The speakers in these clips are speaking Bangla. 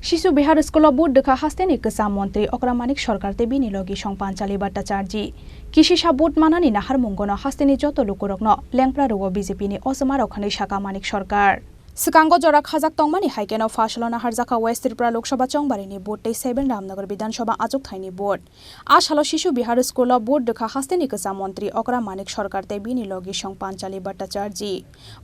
শিশু বিহার স্কুল বুট দেখা হাস্তেনি কেসা মন্ত্রী অক্রামানিক সরকার তে বিনি লগি সংপাঞ্চালি ভট্টাচার্যি কৃষি সাবুট মানানি নাহার মুঙ্গন হাস্তেনি যত লুকুরকন লেংপ্রা রুগ বিজেপি ni অসমা রখানি শাখা মানিক সরকার সিকাঙ্গ জরা খাজাক তংমানি হাইকেন ফাশলনা হারজাকা ওয়েস্ট ত্রিপুরা লোকসভা চংবারিনি বুট 7 রামনগর বিধানসভা আজক থাইনি বুট আশালো শিশু বিহার স্কুল বুট দেখা হাস্তেনি কেসা মন্ত্রী অক্রামানিক সরকার তে বিনি লগি সংপাঞ্চালি ভট্টাচার্যি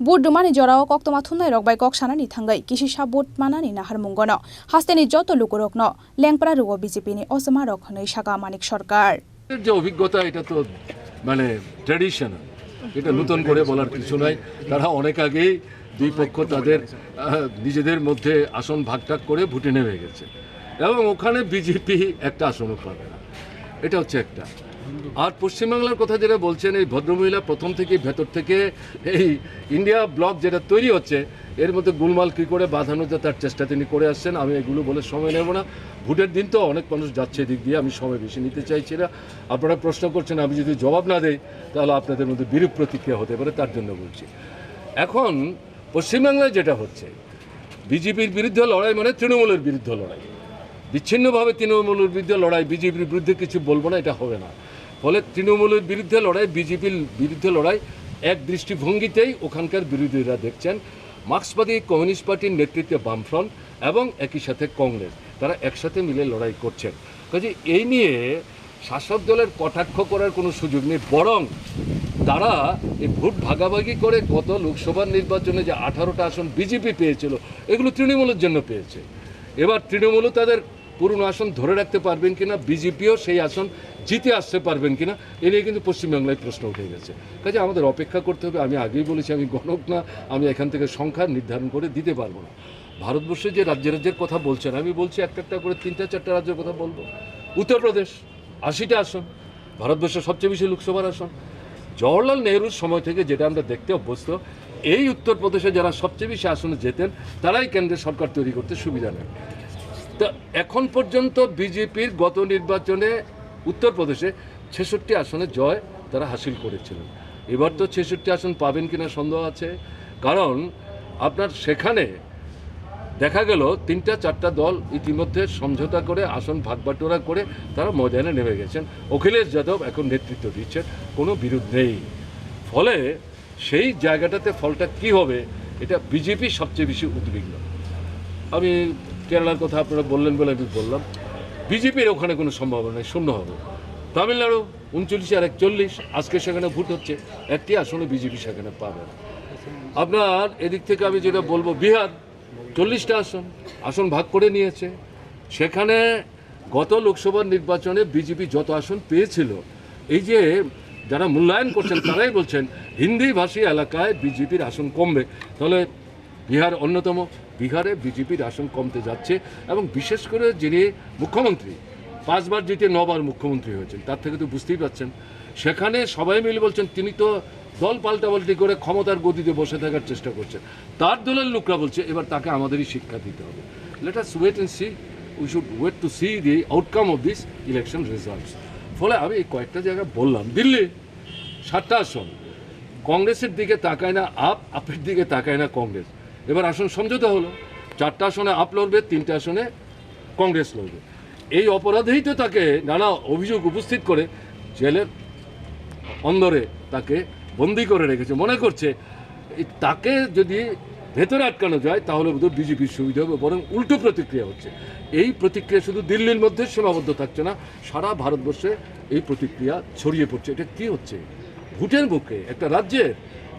বুট ডুমানি জরাও কক্তমা থুনাই রকবাই ককসানানি থাঙ্গাই কৃষি সাবুট মানানি নাহার মুঙ্গন হাস্তেনি যত লুকুরকন লেংপ্রা রুগ বিজেপি ni অসমা রখানি শাখা মানিক সরকার যে অভিজ্ঞতা এটা তো মানে ট্র্যাডিশনাল, এটা নতুন করে বলার কিছু নাই। তারা অনেক আগেই দুই পক্ষ তাদের নিজেদের মধ্যে আসন ভাগটাগ করে ভোটে নেমে গেছে এবং ওখানে বিজেপি একটা আসনও পাবে না, এটা হচ্ছে একটা। আর পশ্চিমবাংলার কথা যেটা বলছেন, এই ভদ্রমহিলা প্রথম থেকে ভেতর থেকে এই ইন্ডিয়া ব্লক যেটা তৈরি হচ্ছে এর মধ্যে গোলমাল কী করে বাঁধানো যায় তার চেষ্টা তিনি করে আসছেন। আমি এগুলো বলে সময় নেব না, ভোটের দিন তো অনেক মানুষ যাচ্ছে এদিক দিয়ে, আমি সময় বেশি নিতে চাইছি না। আপনারা প্রশ্ন করছেন, আমি যদি জবাব না দেই তাহলে আপনাদের মধ্যে বিরূপ প্রতিক্রিয়া হতে পারে, তার জন্য বলছি। এখন পশ্চিমবাংলায় যেটা হচ্ছে, বিজেপির বিরুদ্ধে লড়াই মানে তৃণমূলের বিরুদ্ধে লড়াই, বিচ্ছিন্নভাবে তৃণমূলের বিরুদ্ধে লড়াই, বিজেপির বিরুদ্ধে কিছু বলবো না, এটা হবে না। ফলে তৃণমূলের বিরুদ্ধে লড়াই, বিজেপির বিরুদ্ধে লড়াই এক দৃষ্টিভঙ্গিতেই ওখানকার বিরোধীরা দেখছেন। মার্ক্সবাদী কমিউনিস্ট পার্টির নেতৃত্বে বামফ্রন্ট এবং একই সাথে কংগ্রেস, তারা একসাথে মিলে লড়াই করছেন। কাজে এই নিয়ে শাসক দলের কটাক্ষ করার কোনো সুযোগ নেই, বরং তারা এই ভোট ভাগাভাগি করে গত লোকসভা নির্বাচনে যে 18টা আসন বিজেপি পেয়েছিল এগুলো তৃণমূলের জন্য পেয়েছে। এবার তৃণমূলও তাদের পুরনো আসন ধরে রাখতে পারবেন কিনা, বিজেপিও সেই আসন জিতে আসতে পারবেন কিনা, এ নিয়ে কিন্তু পশ্চিমবাংলায় প্রশ্ন উঠে গেছে। কাজে আমাদের অপেক্ষা করতে হবে। আমি আগেই বলেছি, আমি গণক না, আমি এখান থেকে সংখ্যা নির্ধারণ করে দিতে পারবো না। ভারতবর্ষে যে রাজ্যের কথা বলছেন, আমি বলছি একটা একটা করে 3-4টা রাজ্যের কথা বলবো। উত্তরপ্রদেশ 80টা আসন, ভারতবর্ষের সবচেয়ে বেশি লোকসভার আসন। জওহরলাল নেহরুর সময় থেকে যেটা আমরা দেখতে অভ্যস্ত, এই উত্তরপ্রদেশে যারা সবচেয়ে বেশি আসনে যেতেন তারাই কেন্দ্রের সরকার তৈরি করতে সুবিধা নেয়। তো এখন পর্যন্ত বিজেপির গত নির্বাচনে উত্তরপ্রদেশে 66 আসনে জয় তারা হাসিল করেছিলেন। এবার তো 66 আসন পাবেন কিনা সন্দেহ আছে, কারণ আপনার সেখানে দেখা গেল 3-4টা দল ইতিমধ্যে সমঝোতা করে আসন ভাগবাটোয়ারা করে তারা ময়দানে নেমে গেছেন। অখিলেশ যাদব এখন নেতৃত্ব দিচ্ছেন, কোনো বিরোধ নেই। ফলে সেই জায়গাটাতে ফলটা কি হবে, এটা বিজেপি সবচেয়ে বেশি উদ্বিগ্ন। আমি কেরালার কথা আপনারা বললেন বলে আমি বললাম, বিজেপির ওখানে কোনো সম্ভাবনা নেই, শূন্য হবে। তামিলনাড়ু 39 আর 41, আজকে সেখানে ভোট হচ্ছে, একটি আসনে বিজেপি সেখানে পাবে না। আপনার এদিক থেকে আমি যেটা বলবো, বিহার 40টা আসন ভাগ করে নিয়েছে। সেখানে গত লোকসভার নির্বাচনে বিজেপি যত আসন পেয়েছিল, এই যে যারা মূল্যায়ন করছেন তারাই বলছেন হিন্দি ভাষী এলাকায় বিজেপির আসন কমবে। তাহলে বিহার অন্যতম, বিহারে বিজেপির আসন কমতে যাচ্ছে। এবং বিশেষ করে যিনি মুখ্যমন্ত্রী, 5 বার জিতে 9 বার মুখ্যমন্ত্রী হয়েছেন, তার থেকে তো বুঝতেই পারছেন। সেখানে সবাই মিলে বলছেন তিনি তো দল পাল্টাপাল্টি করে ক্ষমতার গতিতে বসে থাকার চেষ্টা করছেন। তার দলের লোকরা বলছে এবার তাকে আমাদেরই শিক্ষা দিতে হবে। Let us wait and see, we should wait to see the outcome of this election results. ফলে আমি এই কয়েকটা জায়গা বললাম। দিল্লি 7টা আসন, কংগ্রেসের দিকে তাকায় না আপের দিকে তাকায় না কংগ্রেস। এবার আসন সমঝোতা হলো, 4টা আসনে আপ লড়বে, 3টে আসনে কংগ্রেস লড়বে। এই অপরাধেই তো তাকে নানা অভিযোগ উপস্থিত করে জেলের অন্দরে তাকে বন্দি করে রেখেছে। মনে করছে তাকে যদি ভেতরে আটকানো যায় তাহলে বোধহয় বিজেপির সুবিধা হবে, বরং উল্টো প্রতিক্রিয়া হচ্ছে। এই প্রতিক্রিয়া শুধু দিল্লির মধ্যে সীমাবদ্ধ থাকছে না, সারা ভারতবর্ষে এই প্রতিক্রিয়া ছড়িয়ে পড়ছে। এটা কী হচ্ছে? ভোটের মুখে একটা রাজ্যের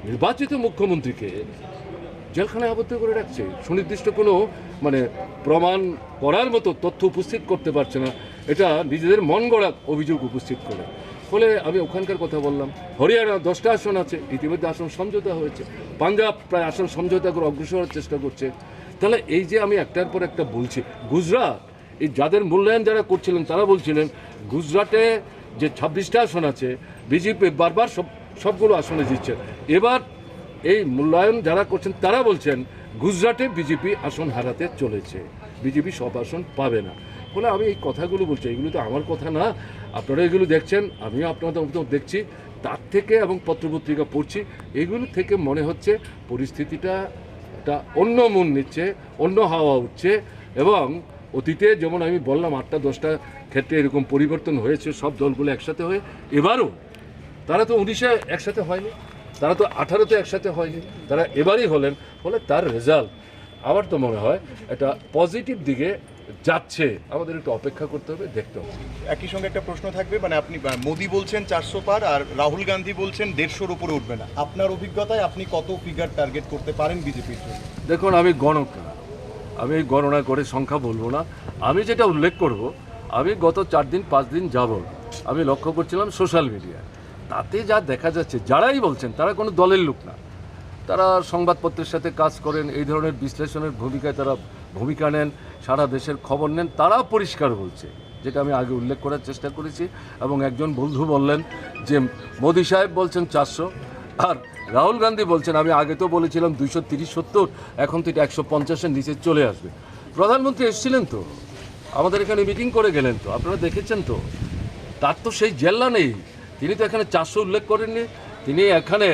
নির্বাচিত মুখ্যমন্ত্রীকে জেলখানায় আবদ্ধ করে রাখছে, সুনির্দিষ্ট কোনো মানে প্রমাণ করার মতো তথ্য উপস্থিত করতে পারছে না, এটা নিজেদের মন গড়া অভিযোগ উপস্থিত করে। ফলে আমি ওখানকার কথা বললাম। হরিয়ানা 10টা আসন আছে, ইতিমধ্যে আসন সমঝোতা হয়েছে। পাঞ্জাব প্রায় আসন সমঝোতা করে অগ্রসর হওয়ার চেষ্টা করছে। তাহলে এই যে আমি একটার পর একটা বলছি, গুজরাট, এই যাদের মূল্যায়ন যারা করছিলেন তারা বলছিলেন গুজরাটে যে 26টা আসন আছে বিজেপি বারবার সবগুলো আসনে জিতছে। এবার এই মূল্যায়ন যারা করছেন তারা বলছেন গুজরাটে বিজেপি আসন হারাতে চলেছে, বিজেপি সব আসন পাবে না। ফলে আমি এই কথাগুলো বলছি, এগুলো তো আমার কথা না, আপনারা এগুলো দেখছেন, আমিও আপনাদের মতো দেখছি, তার থেকে এবং পত্রপত্রিকা পড়ছি, এগুলো থেকে মনে হচ্ছে পরিস্থিতিটা একটা অন্য মন নিচ্ছে, অন্য হাওয়া উঠছে এবং অতীতে যেমন আমি বললাম 8-10টা ক্ষেত্রে এরকম পরিবর্তন হয়েছে সব দলগুলো একসাথে হয়ে, এবারও তারা তো 19-এ একসাথে হয়নি, তারা তো 18-তে একসাথে হয়নি, তারা এবারই হলেন, ফলে তার রেজাল্ট আমার তো মনে হয় একটা পজিটিভ দিকে যাচ্ছে। আমাদের একটু অপেক্ষা করতে হবে, দেখতে হবে। একই সঙ্গে একটা প্রশ্ন থাকবে, মানে আপনি মোদি বলছেন 400 পার আর রাহুল গান্ধী বলছেন 150-র উপরে উঠবে না। আপনার অভিজ্ঞতায় আপনি কত ফিগার টার্গেট করতে পারেন বিজেপির জন্য? দেখুন, আমি গণক না, আমি গণনা করে সংখ্যা বলবো না। আমি যেটা উল্লেখ করব, আমি গত 4-5 দিন যাবত আমি লক্ষ্য করছিলাম সোশ্যাল মিডিয়ায়, তাতে যা দেখা যাচ্ছে যারাই বলছেন তারা কোনো দলের লোক না, তারা সংবাদপত্রের সাথে কাজ করেন, এই ধরনের বিশ্লেষণের ভূমিকায় তারা ভূমিকা নেন, সারা দেশের খবর নেন, তারা পরিষ্কার বলছে, যেটা আমি আগে উল্লেখ করার চেষ্টা করেছি। এবং একজন বন্ধু বললেন যে মোদি সাহেব বলছেন 400 আর রাহুল গান্ধী বলছেন, আমি আগে তো বলেছিলাম 230-70, এখন তো এটা 150-এর নিচে চলে আসবে। প্রধানমন্ত্রী এসেছিলেন তো, আমাদের এখানে মিটিং করে গেলেন তো, আপনারা দেখেছেন তো, তার তো সেই জেল্লা নেই, তিনি তো এখানে 400 উল্লেখ করেননি, তিনি এখানে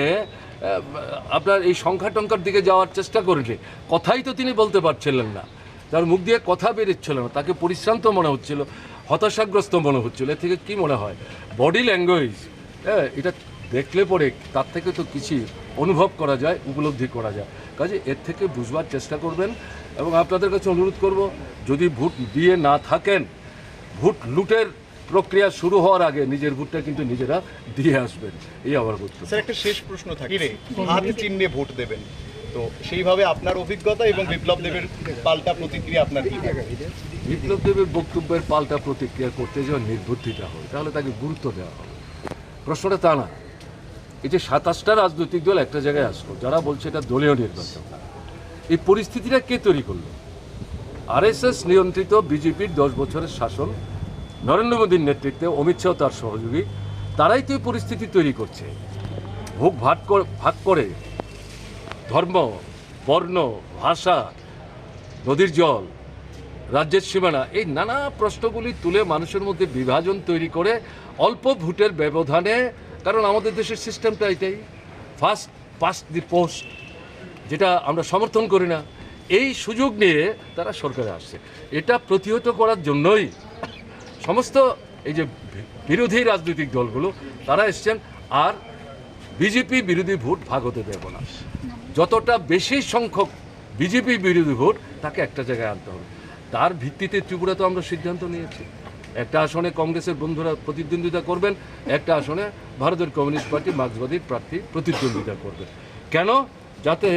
আপনার এই সংখ্যা টঙ্কার দিকে যাওয়ার চেষ্টা করেননি, কথাই তো তিনি বলতে পারছিলেন না, তার মুখ দিয়ে কথা বেরোচ্ছিল না, তাকে পরিশ্রান্ত মনে হচ্ছিল, হতাশাগ্রস্ত মনে হচ্ছিল। এর থেকে কী মনে হয় বডি ল্যাঙ্গুয়েজ, এটা দেখলে পরে তার থেকে তো কিছু অনুভব করা যায়, উপলব্ধি করা যায়। কাজে এর থেকে বুঝবার চেষ্টা করবেন এবং আপনাদের কাছে অনুরোধ করব, যদি ভোট দিয়ে না থাকেন, ভোট লুটের প্রক্রিয়া শুরু হওয়ার আগে নিজের ভোটটা কিন্তু নিজেরা দিয়ে আসবেন, এই আমার বক্তব্য। স্যার, একটা শেষ প্রশ্ন থাকে, হাত চিহ্নে ভোট দেবেন, তো সেইভাবে আপনার অভিজ্ঞতা এবং বিপ্লব দেবের পাল্টা প্রতিক্রিয়া আপনার কি থাকে? বিপ্লব দেবের বক্তব্যের পাল্টা প্রতিক্রিয়া করতে যাওয়া নির্বুদ্ধিতা হয়, তাহলে তাকে গুরুত্ব দেওয়া হবে। প্রশ্নটা তা না, এই যে 27টা রাজনৈতিক দল একটা জায়গায় আসলো, যারা বলছে এটা দলীয় নির্বাচন, এই পরিস্থিতিটা কে তৈরি করলো? আরএসএস নিয়ন্ত্রিত বিজেপির 10 বছরের শাসন, নরেন্দ্র মোদীর নেতৃত্বে অমিত শাহ তার সহযোগী, তারাই তো এই পরিস্থিতি তৈরি করছে। ভোগ ভাগ করে ধর্ম, বর্ণ, ভাষা, নদীর জল, রাজ্যের সীমানা, এই নানা প্রশ্নগুলি তুলে মানুষের মধ্যে বিভাজন তৈরি করে অল্প ভোটের ব্যবধানে, কারণ আমাদের দেশের সিস্টেমটা এটাই, ফার্স্ট পাস্ট দি পোস্ট, যেটা আমরা সমর্থন করি না, এই সুযোগ নিয়ে তারা সরকারে আসছে। এটা প্রতিহত করার জন্যই সমস্ত এই যে বিরোধী রাজনৈতিক দলগুলো তারা এসছেন। আর বিজেপি বিরোধী ভোট ভাগ হতে দেব না, যতটা বেশি সংখ্যক বিজেপি বিরোধী ভোট তাকে একটা জায়গায় আনতে হবে। তার ভিত্তিতে ত্রিপুরা তো আমরা সিদ্ধান্ত নিয়েছি, একটা আসনে কংগ্রেসের বন্ধুরা প্রতিদ্বন্দ্বিতা করবেন, একটা আসনে ভারতের কমিউনিস্ট পার্টি মার্ক্সবাদীর প্রার্থী প্রতিদ্বন্দ্বিতা করবেন। কেন? যাতে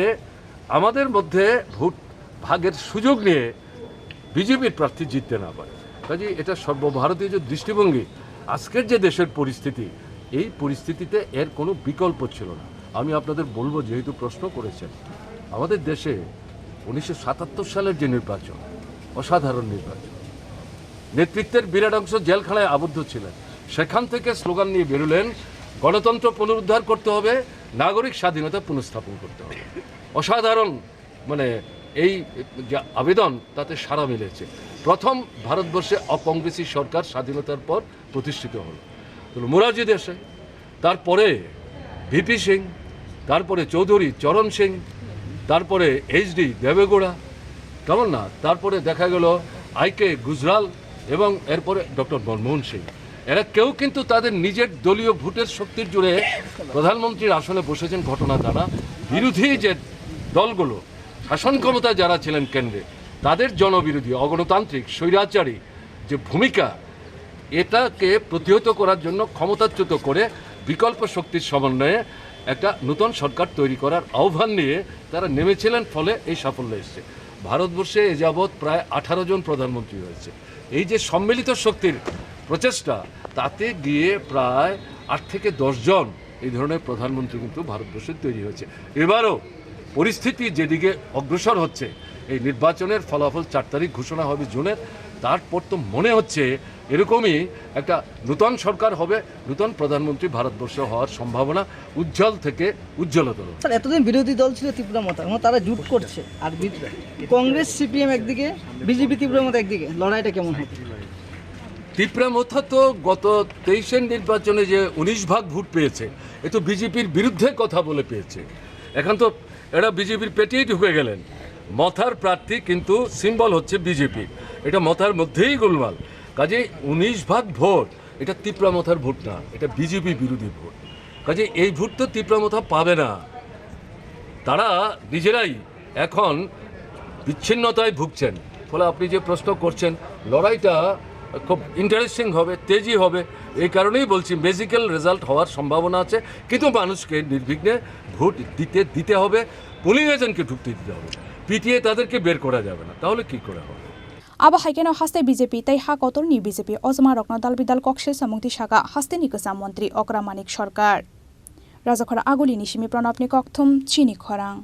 আমাদের মধ্যে ভোট ভাগের সুযোগ নিয়ে বিজেপির প্রার্থী জিততে না পারে। কাজে এটা সর্বভারতীয় যে দৃষ্টিভঙ্গি, আজকের যে দেশের পরিস্থিতি, এই পরিস্থিতিতে এর কোনো বিকল্প ছিল না। আমি আপনাদের বলবো, যেহেতু প্রশ্ন করেছেন, আমাদের দেশে 1977 সালের যে নির্বাচন, অসাধারণ নির্বাচন, নেতৃত্বের বিরাট অংশ জেলখানায় আবদ্ধ ছিলেন, সেখান থেকে স্লোগান নিয়ে বেরোলেন, গণতন্ত্র পুনরুদ্ধার করতে হবে, নাগরিক স্বাধীনতা পুনঃস্থাপন করতে হবে। অসাধারণ, মানে এই যে আবেদন, তাতে সাড়া মিলেছে। প্রথম ভারতবর্ষে অকংগ্রেসি সরকার স্বাধীনতার পর প্রতিষ্ঠিত হলো। মোরারজি দেশাই, তারপরে ভিপি সিং, তারপরে চৌধুরী চরণ সিং, তারপরে এইচডি দেবেগৌড়া, কেমন না, তারপরে দেখা গেল আইকে গুজরাল এবং এরপরে ডক্টর মনমোহন সিং। এরা কেউ কিন্তু তাদের নিজের দলীয় ভোটের শক্তির জুড়ে প্রধানমন্ত্রীর আসনে বসেছেন, ঘটনা তা না। বিরোধী যে দলগুলো, শাসন ক্ষমতায় যারা ছিলেন কেন্দ্রে, তাদের জনবিরোধী, অগণতান্ত্রিক, স্বৈরাচারী যে ভূমিকা, এটাকে প্রতিহত করার জন্য ক্ষমতাচ্যুত করে বিকল্প শক্তির সমন্বয়ে একটা নতুন সরকার তৈরি করার আহ্বান নিয়ে তারা নেমেছিলেন, ফলে এই সাফল্য এসেছে। ভারতবর্ষে এ যাবৎ প্রায় 18 জন প্রধানমন্ত্রী হয়েছে। এই যে সম্মিলিত শক্তির প্রচেষ্টা, তাতে গিয়ে প্রায় 8 থেকে 10 জন এই ধরনের প্রধানমন্ত্রী কিন্তু ভারতবর্ষে তৈরি হয়েছে। এবারও পরিস্থিতি যেদিকে অগ্রসর হচ্ছে, এই নির্বাচনের ফলাফল 4 তারিখ ঘোষণা হবে জুনের, তারপর তো মনে হচ্ছে এরকমই একটা নূতন সরকার হবে, নূতন প্রধানমন্ত্রী ভারতবর্ষ হওয়ার সম্ভাবনা উজ্জ্বল থেকে উজ্জ্বলতর। স্যার, এতদিন বিরোধী দল ছিল ত্রিপুরা মতো, তারা জুট করছে, আর কংগ্রেস সিপিএম একদিকে, বিজেপি ত্রিপুরা মতো একদিকে, লড়াইটা কেমন হবে? ত্রিপুরা মথা তো গত 23-এর নির্বাচনে যে 19 ভাগ ভোট পেয়েছে, এ তো বিজেপির বিরুদ্ধে কথা বলে পেয়েছে। এখন তো এরা বিজেপির পেটেই ঢুকে গেলেন, মথার প্রার্থী কিন্তু সিম্বল হচ্ছে বিজেপি, এটা মথার মধ্যেই গোলমাল। কাজে 19 ভাগ ভোট এটা তিপ্রামথার ভোট না, এটা বিজেপি বিরোধী ভোট। কাজে এই ভোট তো তিপ্রামথা পাবে না, তারা নিজেরাই এখন বিচ্ছিন্নতায় ভুগছেন। ফলে আপনি যে প্রশ্ন করছেন, লড়াইটা খুব ইন্টারেস্টিং হবে, তেজি হবে। এই কারণেই বলছি ম্যাজিক্যাল রেজাল্ট হওয়ার সম্ভাবনা আছে, কিন্তু মানুষকে নির্বিঘ্নে ভোট দিতে হবে, পোলিং এজেন্টকে ঢুকতে দিতে হবে, পিটিয়ে তাদেরকে বের করা যাবে না, তাহলে কি করে হবে। Aba haikeno haste BJP tai ha kotor ni BJP ozma rokno dal bidal kokse samungti shaka haste ni kesa মন্ত্রী অকরা মানিক সরকার রাজাখরা আগলি নিশিমি প্রণব নি ককথুম চিনি খরাং।